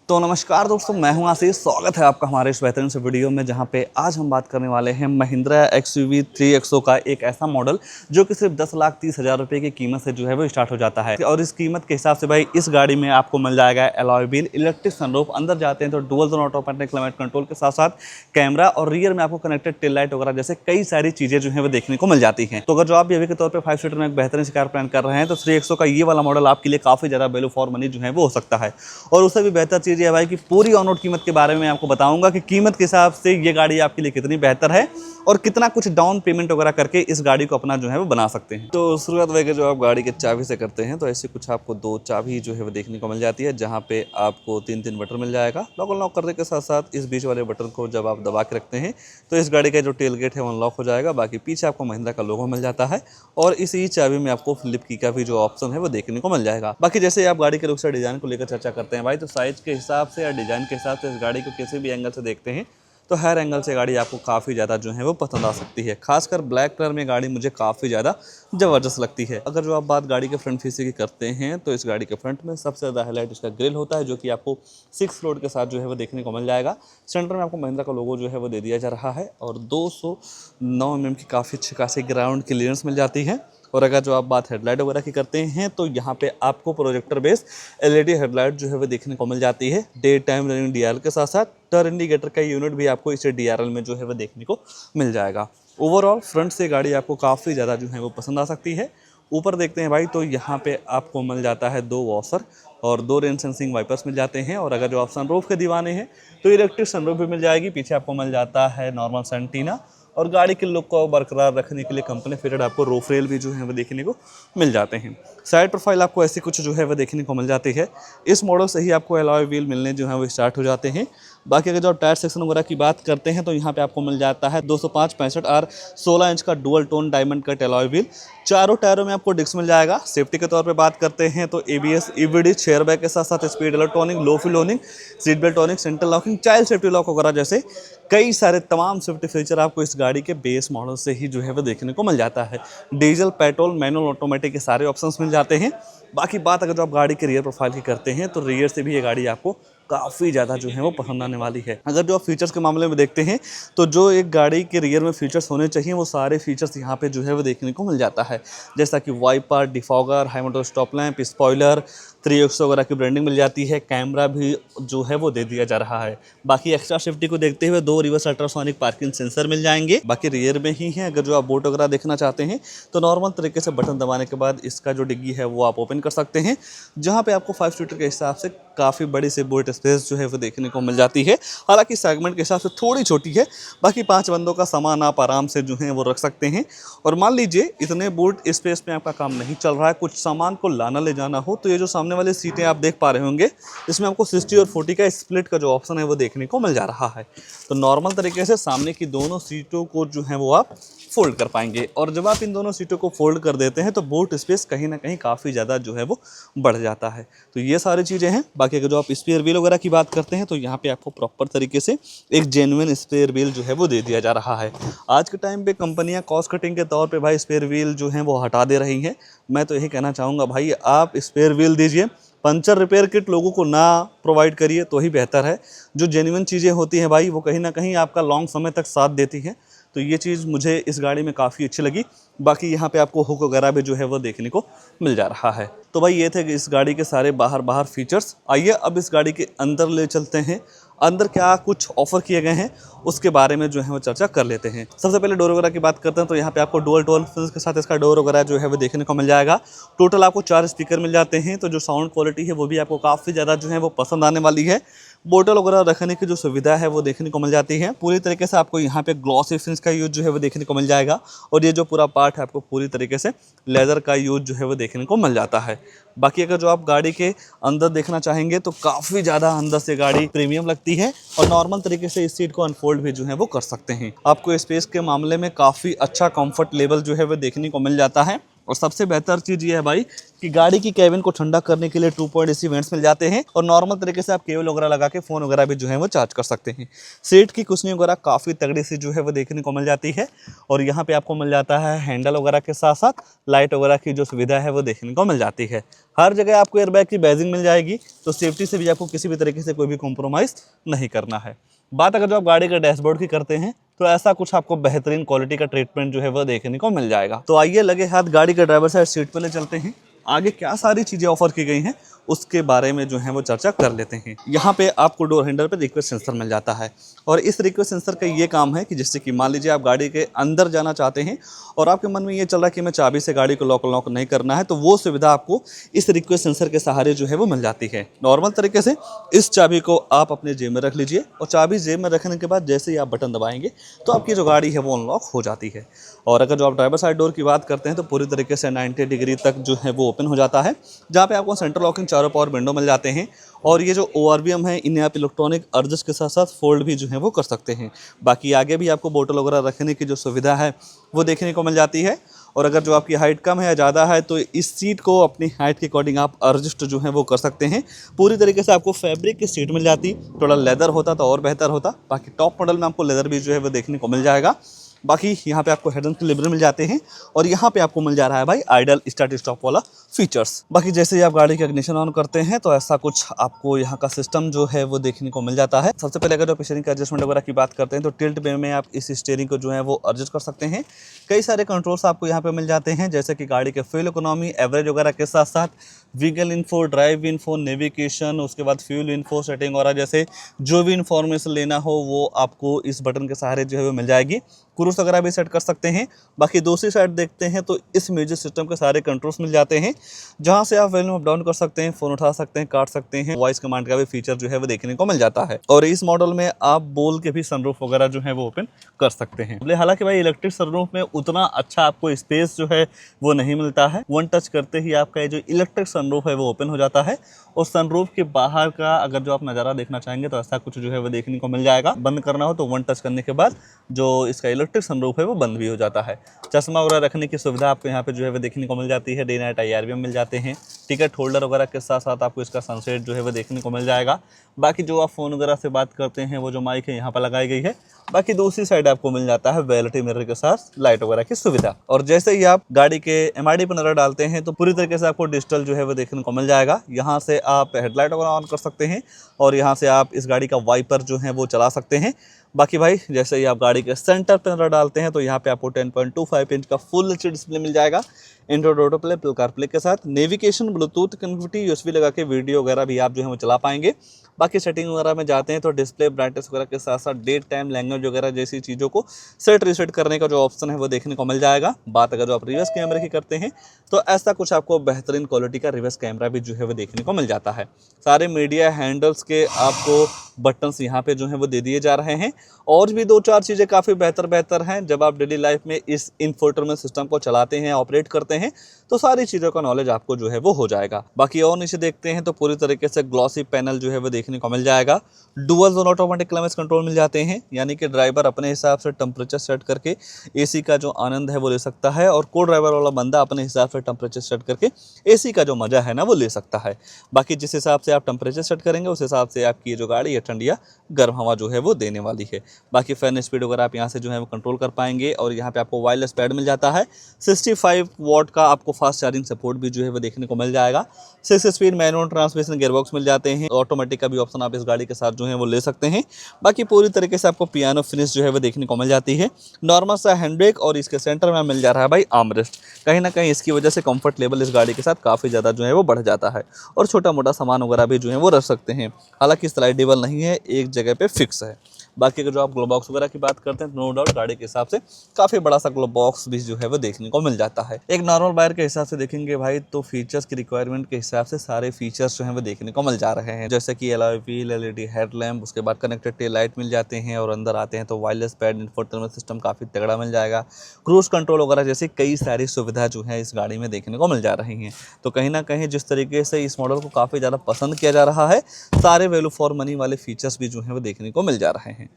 तो नमस्कार दोस्तों, मैं हूं आशीष। स्वागत है आपका हमारे इस बेहतरीन से वीडियो में, जहां पे आज हम बात करने वाले हैं महिंद्रा XUV 3XO का एक ऐसा मॉडल जो कि सिर्फ 10,30,000 रुपये की कीमत से जो है वो स्टार्ट हो जाता है। और इस कीमत के हिसाब से भाई इस गाड़ी में आपको मिल जाएगा एलॉय व्हील, इलेक्ट्रिक सनरूफ, अंदर जाते हैं तो dual zone automatic climate control के साथ साथ कैमरा, और रियर में आपको कनेक्टेड टेल लाइट वगैरह जैसे कई सारी चीज़ें जो है वो देखने को मिल जाती हैं। तो अगर जो आप भी अभी के तौर पर 5 सीटर में एक बेहतरीन कार प्लान कर रहे हैं तो 3XO का ये वाला मॉडल आपके लिए काफ़ी ज़्यादा वैल्यू फॉर मनी जो है वो हो सकता है। और उससे भी बेहतर चीज़ है भाई कि पूरी ऑन रोड कीमत के बारे में आपको बताऊंगा कि कीमत के हिसाब से ये गाड़ी आपके लिए कितनी बेहतर है और कितना कुछ डाउन पेमेंट वगैरह करके इस गाड़ी को अपना जो है वो बना सकते हैं। तो शुरुआत वगैरह जो आप गाड़ी के चाबी से करते हैं तो ऐसे कुछ आपको 2 चाबी जो है वो देखने को मिल जाती है, जहाँ पे आपको 3 बटन मिल जाएगा। लॉक अनलॉक करने के साथ साथ इस बीच वाले बटन को जब आप दबा के रखते हैं तो इस गाड़ी का जो टेल गेट है वो अनलॉक हो जाएगा। बाकी पीछे आपको महिंद्रा का लोगो मिल जाता है और इसी चाबी में आपको फ्लिप की का भी जो ऑप्शन है वो देखने को मिल जाएगा। बाकी जैसे आप गाड़ी के लुक से डिजाइन को लेकर चर्चा करते हैं भाई, तो साइज के हिसाब से या डिजाइन के हिसाब से इस गाड़ी को किसी भी एंगल से देखते हैं तो हर एंगल से गाड़ी आपको काफ़ी ज़्यादा जो है वो पसंद आ सकती है। खासकर ब्लैक कलर में गाड़ी मुझे काफ़ी ज़्यादा ज़बरदस्त लगती है। अगर जो आप बात गाड़ी के फ्रंट फीसे की करते हैं तो इस गाड़ी के फ्रंट में सबसे ज़्यादा हाईलाइट इसका ग्रिल होता है, जो कि आपको 6 फ्लोर के साथ जो है वो देखने को मिल जाएगा। सेंटर में आपको महिंद्रा का लोगो जो है वो दे दिया जा रहा है और 209 mm की काफ़ी अच्छी खासी ग्राउंड क्लियरेंस मिल जाती है। और अगर जो आप बात हेडलाइट वगैरह की करते हैं तो यहाँ पे आपको प्रोजेक्टर बेस LED हेडलाइट जो है वो देखने को मिल जाती है। डे टाइम रनिंग DRL के साथ साथ टर्न इंडिकेटर का यूनिट भी आपको इसे DRL में जो है वो देखने को मिल जाएगा। ओवरऑल फ्रंट से गाड़ी आपको काफ़ी ज़्यादा जो है वो पसंद आ सकती है। ऊपर देखते हैं भाई तो यहाँ पे आपको मिल जाता है 2 वॉशर और 2 रेन सेंसिंग वाइपर्स मिल जाते हैं। और अगर जो आप सनरूफ के दीवाने हैं तो इलेक्ट्रिक सनरूफ भी मिल जाएगी। पीछे आपको मिल जाता है नॉर्मल सेंटीना और गाड़ी के लुक को बरकरार रखने के लिए कंपनी फिटेड आपको रूफ रेल भी जो है वो देखने को मिल जाते हैं। साइड प्रोफाइल आपको ऐसी कुछ जो है वो देखने को मिल जाती है। इस मॉडल से ही आपको एलॉय व्हील मिलने जो है वो स्टार्ट हो जाते हैं। बाकी अगर जो टायर सेक्शन वगैरह की बात करते हैं तो यहाँ पे आपको मिल जाता है 205/65R 16 इंच का dual tone diamond cut alloy wheel. चारों टायरों में आपको डिस्क मिल जाएगा। सेफ्टी के तौर पे बात करते हैं तो ABS EBD चेयर बैग के साथ साथ स्पीड इलेक्ट्रॉनिक, लो fuel locking, seat belt tonic, central locking, child safety lock वगैरह जैसे कई सारे तमाम सेफ्टी फीचर आपको इस गाड़ी के बेस मॉडल से ही जो है वो देखने को मिल जाता है। डीजल, पेट्रोल, मैनुअल, ऑटोमेटिक के सारे ऑप्शंस मिल जाते हैं। बाकी बात अगर जो आप गाड़ी के रियर प्रोफाइल की करते हैं तो रियर से भी ये गाड़ी आपको काफ़ी ज़्यादा जो है वो पसंद आने वाली है। अगर जो आप फीचर्स के मामले में देखते हैं तो जो एक गाड़ी के रियर में फीचर्स होने चाहिए वो सारे फीचर्स यहाँ पे जो है वो देखने को मिल जाता है, जैसा कि wiper, defogger, high motor stop lamp, spoiler, 3XO वगैरह की ब्रांडिंग मिल जाती है। कैमरा भी जो है वो दे दिया जा रहा है। बाकी एक्स्ट्रा सेफ्टी को देखते हुए 2 रिवर्स अल्ट्रासोनिक पार्किंग सेंसर मिल जाएंगे। बाकी रियर में ही है। अगर जो आप बोट वगैरह देखना चाहते हैं तो नॉर्मल तरीके से बटन दबाने के बाद इसका जो डिग्गी है वो आप ओपन कर सकते हैं, जहाँ पे आपको 5 सीटर के हिसाब से काफ़ी बड़ी से बूट स्पेस जो है वो देखने को मिल जाती है। हालांकि सेगमेंट के हिसाब से थोड़ी छोटी है। बाकी 5 बंदों का सामान आप आराम से जो है वो रख सकते हैं। और मान लीजिए इतने बूट स्पेस में आपका काम नहीं चल रहा है, कुछ सामान को लाना ले जाना हो, तो ये जो सामने वाली सीटें आप देख पा रहे होंगे इसमें आपको 60 और 40 का स्प्लिट का जो ऑप्शन है वो देखने को मिल जा रहा है। तो नॉर्मल तरीके से सामने की दोनों सीटों को जो है वो आप फोल्ड कर पाएंगे। और जब आप इन दोनों सीटों को फोल्ड कर देते हैं तो बूट स्पेस कहीं ना कहीं काफ़ी ज़्यादा जो है वो बढ़ जाता है। तो ये सारी चीज़ें हैं। बाकी अगर जो आप स्पेयर व्हील वगैरह की बात करते हैं तो यहाँ पे आपको प्रॉपर तरीके से एक जेन्युइन स्पेयर व्हील जो है वो दे दिया जा रहा है। आज के टाइम पे कंपनियाँ कॉस्ट कटिंग के तौर पे भाई स्पेयर व्हील जो है वो हटा दे रही हैं। मैं तो यही कहना चाहूँगा भाई, आप स्पेयर व्हील दीजिए, पंचर रिपेयर किट लोगों को ना प्रोवाइड करिए तो ही बेहतर है। जो जेन्युइन चीज़ें होती हैं भाई वो कहीं ना कहीं आपका लॉन्ग समय तक साथ देती हैं। तो ये चीज़ मुझे इस गाड़ी में काफ़ी अच्छी लगी। बाकी यहाँ पे आपको हुक वगैरह भी जो है वो देखने को मिल जा रहा है। तो भाई ये थे इस गाड़ी के सारे बाहर फीचर्स। आइए अब इस गाड़ी के अंदर ले चलते हैं। अंदर क्या कुछ ऑफर किए गए हैं उसके बारे में जो है वो चर्चा कर लेते हैं। सबसे पहले डोर वगैरह की बात करते हैं तो यहाँ पे आपको डुअल टोन फिल्स के साथ इसका डोर वगैरह जो है वो देखने को मिल जाएगा। टोटल आपको 4 स्पीकर मिल जाते हैं। तो जो साउंड क्वालिटी है वो भी आपको काफ़ी ज़्यादा जो है वो पसंद आने वाली है। बोतल वगैरह रखने की जो सुविधा है वो देखने को मिल जाती है। पूरी तरीके से आपको यहाँ पे ग्लॉसी फिनिश का यूज जो है वो देखने को मिल जाएगा। और ये जो पूरा पार्ट है आपको पूरी तरीके से लेदर का यूज जो है वो देखने को मिल जाता है। बाकी अगर जो आप गाड़ी के अंदर देखना चाहेंगे तो काफ़ी ज़्यादा अंदर से गाड़ी प्रीमियम लगती है। और नॉर्मल तरीके से इस सीट को अनफोल्ड भी जो है वो कर सकते हैं। आपको स्पेस के मामले में काफ़ी अच्छा कंफर्ट लेवल जो है वो देखने को मिल जाता है। और सबसे बेहतर चीज़ ये है भाई कि गाड़ी की केबिन को ठंडा करने के लिए 2 पॉइंट AC वेंट्स मिल जाते हैं और नॉर्मल तरीके से आप केबल वगैरह लगा के फ़ोन वगैरह भी जो है वो चार्ज कर सकते हैं। सीट की कुशनिंग वगैरह काफ़ी तगड़ी सी जो है वो देखने को मिल जाती है और यहाँ पे आपको मिल जाता है हैंडल वगैरह के साथ साथ लाइट वगैरह की जो सुविधा है वो देखने को मिल जाती है। हर जगह आपको एयरबैग की बैजिंग मिल जाएगी, तो सेफ्टी से भी आपको किसी भी तरीके से कोई भी कॉम्प्रोमाइज़ नहीं करना है। बात अगर जो आप गाड़ी के डैशबोर्ड की करते हैं तो ऐसा कुछ आपको बेहतरीन क्वालिटी का ट्रीटमेंट जो है वो देखने को मिल जाएगा। तो आइए लगे हाथ गाड़ी के ड्राइवर साइड सीट पे ले चलते हैं, आगे क्या सारी चीज़ें ऑफर की गई हैं उसके बारे में जो है वो चर्चा कर लेते हैं। यहाँ पे आपको डोर हैंडल पे रिक्वेस्ट सेंसर मिल जाता है और इस रिक्वेस्ट सेंसर का ये काम है कि जैसे कि मान लीजिए आप गाड़ी के अंदर जाना चाहते हैं और आपके मन में ये चल रहा है कि मैं चाबी से गाड़ी को लॉक नहीं करना है, तो वो सुविधा आपको इस रिक्वेस्ट सेंसर के सहारे जो है वो मिल जाती है। नॉर्मल तरीके से इस चाबी को आप अपने जेब में रख लीजिए और चाबी जेब में रखने के बाद जैसे ही आप बटन दबाएंगे तो आपकी जो गाड़ी है वो अनलॉक हो जाती है। और अगर जो आप ड्राइवर साइड डोर की बात करते हैं तो पूरी तरीके से 90 डिग्री तक जो है वो ओपन हो जाता है, जहाँ पे आपको सेंट्रल लॉकिंग चारों पावर विंडो मिल जाते हैं और ये जो ORVM है इन्हें आप इलेक्ट्रॉनिक अर्जस के साथ साथ फोल्ड भी जो है वो कर सकते हैं। बाकी आगे भी आपको बोतल वगैरह रखने की जो सुविधा है वो देखने को मिल जाती है और अगर जो आपकी हाइट कम है या ज़्यादा है तो इस सीट को अपनी हाइट के अकॉर्डिंग आप एडजस्ट जो है वो कर सकते हैं। पूरी तरीके से आपको फैब्रिक की सीट मिल जाती, थोड़ा लेदर होता तो और बेहतर होता। बाकी टॉप मॉडल में आपको लेदर भी जो है वो देखने को मिल जाएगा। बाकी यहाँ पे आपको हेड एंड लिबर मिल जाते हैं और यहाँ पे आपको मिल जा रहा है भाई आइडल स्टार्ट स्टॉप वाला फीचर्स। बाकी जैसे ही आप गाड़ी का इग्निशन ऑन करते हैं तो ऐसा कुछ आपको यहाँ का सिस्टम जो है वो देखने को मिल जाता है। सबसे पहले अगर जो स्टीयरिंग का एडजस्टमेंट वगैरह की बात करते हैं तो टिल्ट वे में आप इस स्टीयरिंग को जो है वो एडजस्ट कर सकते हैं। कई सारे कंट्रोल्स आपको यहाँ पे मिल जाते हैं, जैसे कि गाड़ी के फ्यूल इकोनॉमी, एवरेज वगैरह के साथ साथ vehicle info, drive info, navigation, उसके बाद फ्यूल इन्फो, सेटिंग वगैरह जैसे जो भी इन्फॉर्मेशन लेना हो वो आपको इस बटन के सहारे जो है वो मिल जाएगी। क्रूज वगैरह भी सेट कर सकते हैं। बाकी दूसरी साइड देखते हैं तो इस म्यूजिक सिस्टम के सारे कंट्रोल्स मिल जाते हैं, जहां से आप वॉल्यूम अप डाउन कर सकते हैं, फ़ोन उठा सकते हैं, काट सकते हैं। वॉइस कमांड का भी फीचर जो है वो देखने को मिल जाता है और इस मॉडल में आप बोल के भी सनरूफ वगैरह जो है वो ओपन कर सकते हैं। हालांकि भाई इलेक्ट्रिक सनरूफ में उतना अच्छा आपको स्पेस जो है वो नहीं मिलता है। वन टच करते ही आपका जो इलेक्ट्रिक सनरूफ है वो ओपन हो जाता है और सनरूफ के बाहर का अगर जो आप नज़ारा देखना चाहेंगे तो ऐसा कुछ जो है वो देखने को मिल जाएगा। बंद करना हो तो वन टच करने के बाद जो इसका इलेक्ट्रिक सनरूफ है वो बंद भी हो जाता है। चश्मा वगैरह रखने की सुविधा आपको यहाँ पे जो है वो देखने को मिल जाती है। डे नाइट IR भी मिल जाते हैं। टिकट होल्डर वगैरह के साथ साथ आपको इसका सनसेट जो है वो देखने को मिल जाएगा। बाकी जो आप फ़ोन वगैरह से बात करते हैं वो जो माइक है यहाँ पर लगाई गई है। बाकी दूसरी साइड आपको मिल जाता है वैलिटी मिरर के साथ लाइट वगैरह की सुविधा। और जैसे ही आप गाड़ी के MID पर नजर डालते हैं तो पूरी तरीके से आपको डिजिटल जो है वो देखने को मिल जाएगा। यहाँ से आप हेडलाइट वगैरह ऑन कर सकते हैं और यहाँ से आप इस गाड़ी का वाइपर जो है वो चला सकते हैं। बाकी भाई जैसे ही आप गाड़ी के सेंटर पर नजर डालते हैं तो यहाँ पे आपको 10.25 इंच का फुल HD डिस्प्ले मिल जाएगा Android auto play, Apple CarPlay के साथ। नेविगेशन, ब्लूटूथ कनेक्टिविटी, USB लगा के वीडियो वगैरह भी आप जो है वो चला पाएंगे। बाकी सेटिंग वगैरह में जाते हैं तो डिस्प्ले ब्राइटनेस वगैरह के साथ साथ डेट टाइम, लैंग्वेज वगैरह जैसी चीज़ों को सेट रीसेट करने का जो ऑप्शन है वो देखने को मिल जाएगा। बात अगर जो आप रिवर्स कैमरे की करते हैं तो ऐसा कुछ आपको बेहतरीन क्वालिटी का रिवर्स कैमरा भी जो है वो देखने को मिल जाता है। सारे मीडिया हैंडल्स के आपको बटन्स यहाँ पे जो है वो दे दिए जा रहे हैं और भी 2-4 चीज़ें काफ़ी बेहतर हैं। जब आप डेली लाइफ में इस इंफोटेनमेंट सिस्टम को चलाते हैं, ऑपरेट करते हैं तो सारी चीज़ों का नॉलेज आपको जो है वो हो जाएगा। बाकी और नीचे देखते हैं तो पूरी तरीके से ग्लॉसी पैनल जो है वो देखने को मिल जाएगा। Dual zone automatic climate control मिल जाते हैं, यानी कि ड्राइवर अपने हिसाब से टेम्परेचर सेट करके AC का जो आनंद है वो ले सकता है और को ड्राइवर वाला बंदा अपने हिसाब से टेम्परेचर सेट करके AC का जो मज़ा है ना वो ले सकता है। बाकी जिस हिसाब से आप टेम्परेचर सेट करेंगे उस हिसाब से आपकी जो गाड़ी है ठंडी या गर्म हवा जो है वो देने वाली है। बाकी फैन स्पीड वगैरह आप यहाँ से जो है वो कंट्रोल कर पाएंगे और यहाँ पे आपको वायरलेस पैड मिल जाता है। 65 वॉट का आपको फास्ट चार्जिंग सपोर्ट भी जो है वो देखने को मिल जाएगा। 6 स्पीड मैनुअल ट्रांसमिशन गियरबॉक्स मिल जाते हैं। ऑटोमेटिक का भी ऑप्शन आप इस गाड़ी के साथ जो है वो ले सकते हैं। बाकी पूरी तरीके से आपको पियानो फिनिश जो है वो देखने को मिल जाती है। नॉर्मल सा हैंड ब्रेक और इसके सेंटर में मिल जा रहा है भाई आर्मरेस्ट। कहीं ना कहीं इसकी वजह से कंफर्ट लेवल इस गाड़ी के साथ काफ़ी ज़्यादा जो है वो बढ़ जाता है और छोटा मोटा सामान वगैरह भी जो है वो रख सकते हैं। हालांकि स्लाइडेबल नहीं है, एक जगह पे फिक्स है। बाकी अगर जो आप ग्लो बॉक्स वगैरह की बात करते हैं नो डाउट गाड़ी के हिसाब से काफ़ी बड़ा सा ग्लो बॉक्स भी जो है वो देखने को मिल जाता है। एक नॉर्मल बायर के हिसाब से देखेंगे भाई तो फीचर्स की रिक्वायरमेंट के हिसाब से सारे फीचर्स जो है वो देखने को मिल जा रहे हैं, जैसे कि अलॉय व्हील, LED हेडलैम्प, उसके बाद कनेक्टेड टेल लाइट मिल जाते हैं और अंदर आते हैं तो वायरलेस पैड, इंफोटेनमेंट सिस्टम काफ़ी तगड़ा मिल जाएगा। क्रूज कंट्रोल वगैरह जैसे कई सारी सुविधा जो है इस गाड़ी में देखने को मिल जा रही हैं। तो कहीं ना कहीं जिस तरीके से इस मॉडल को काफ़ी ज़्यादा पसंद किया जा रहा है, सारे वैल्यू फॉर मनी वाले फीचर्स भी जो है वो देखने को मिल जा रहे हैं।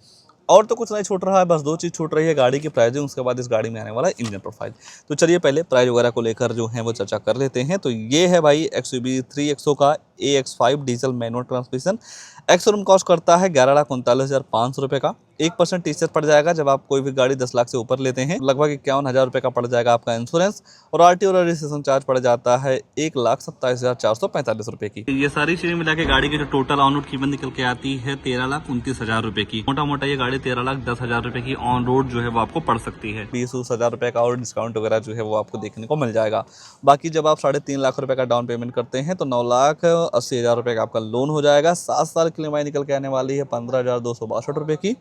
और तो कुछ नहीं छूट रहा है, बस दो चीज़ छूट रही है, गाड़ी की प्राइसिंग, उसके बाद इस गाड़ी में आने वाला है इंजन प्रोफाइल। तो चलिए पहले प्राइस वगैरह को लेकर जो है वो चर्चा कर लेते हैं। तो ये है भाई XUV 3XO का AX5 diesel manual transmission. Ex-showroom cost करता है 11,39,500 रुपये का। 1% टीचर पड़ जाएगा जब आप कोई भी गाड़ी 10 लाख से ऊपर लेते हैं। लगभग 51,000 रुपये का पड़ जाएगा आपका इंश्योरेंस, और RTO और रजिस्ट्रेशन चार्ज पड़ जाता है 1,27,445 रुपये की। ये सारी चीजें मिला के गाड़ी की जो टोटल ऑन रोड कीमत निकल के आती है 13,29,000 रुपये की। मोटा मोटा ये गाड़ी 13,10,000 रुपये की ऑन रोड जो है वो आपको पड़ सकती है। 20,000 रुपये का और डिस्काउंट वगैरह जो है वो आपको देखने को मिल जाएगा। बाकी जब आप 3.5 लाख रुपये का डाउन पेमेंट करते हैं तो 9,80,000 रुपये का आपका लोन हो जाएगा। 7 साल की EMI निकल के आने वाली है 15,262 रुपये की,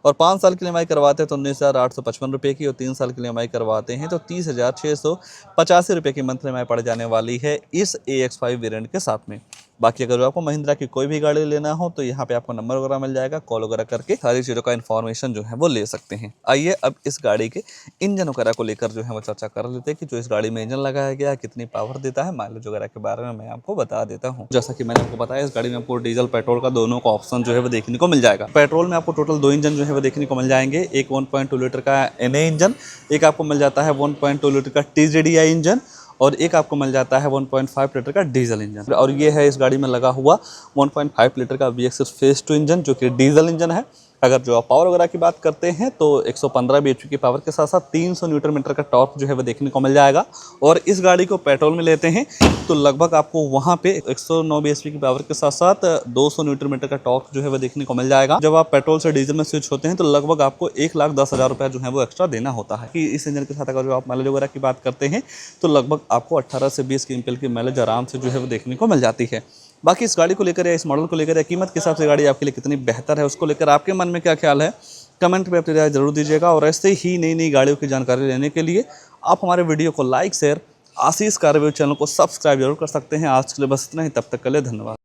और 5 साल की EMI करवाते हैं तो 19,855 रुपये की, और 3 साल की EMI करवाते हैं तो 30,685 रुपये की मंथली EMI पड़ जाने वाली है इस AX5 वेरिएंट के साथ में। बाकी अगर आपको महिंद्रा की कोई भी गाड़ी लेना हो तो यहाँ पे आपको नंबर वगैरह मिल जाएगा, कॉल वगैरह करके सारी चीज़ों का इन्फॉर्मेशन जो है वो ले सकते हैं। आइए अब इस गाड़ी के इंजन वगैरह को लेकर जो है वो चर्चा कर लेते हैं कि जो इस गाड़ी में इंजन लगाया गया है कितनी पावर देता है, माइलेज वगैरह के बारे में मैं आपको बता देता हूँ। जैसा कि मैंने आपको बताया, इस गाड़ी में आपको डीजल पेट्रोल का दोनों का ऑप्शन जो है वो देखने को मिल जाएगा। पेट्रोल में आपको टोटल 2 इंजन जो है वो देखने को मिल जाएंगे। एक 1.2 लीटर का NA इंजन, एक आपको मिल जाता है 1.2 लीटर का TZDI इंजन, और एक आपको मिल जाता है 1.5 लीटर का डीजल इंजन। और ये है इस गाड़ी में लगा हुआ 1.5 लीटर का VX6 फेज 2 इंजन, जो कि डीजल इंजन है। अगर जो आप पावर वगैरह की बात करते हैं तो 115 bhp की पावर के साथ साथ 300 न्यूटन मीटर का टॉर्क जो है वो देखने को मिल जाएगा। और इस गाड़ी को पेट्रोल में लेते हैं तो लगभग आपको वहाँ पे 109 bhp की पावर के साथ साथ 200 न्यूटन मीटर का टॉर्क जो है वो देखने को मिल जाएगा। जब आप पेट्रोल से डीजल में स्विच होते हैं तो लगभग आपको 1,10,000 रुपये जो है वो एक्स्ट्रा देना होता है। कि इस इंजन के साथ अगर जो आप माइलेज वगैरह की बात करते हैं तो लगभग आपको 18 से 20 क्विंटल की माइलेज आराम से जो है वो देखने को मिल जाती है। बाकी इस गाड़ी को लेकर या इस मॉडल को लेकर या कीमत के हिसाब से गाड़ी आपके लिए कितनी बेहतर है, उसको लेकर आपके मन में क्या ख्याल है, कमेंट में अपनी राय जरूर दीजिएगा। और ऐसे ही नई नई गाड़ियों की जानकारी लेने के लिए आप हमारे वीडियो को लाइक शेयर, आशीष कार रिव्यू चैनल को सब्सक्राइब जरूर कर सकते हैं। आज के लिए बस इतना ही, तब तक के लिए धन्यवाद।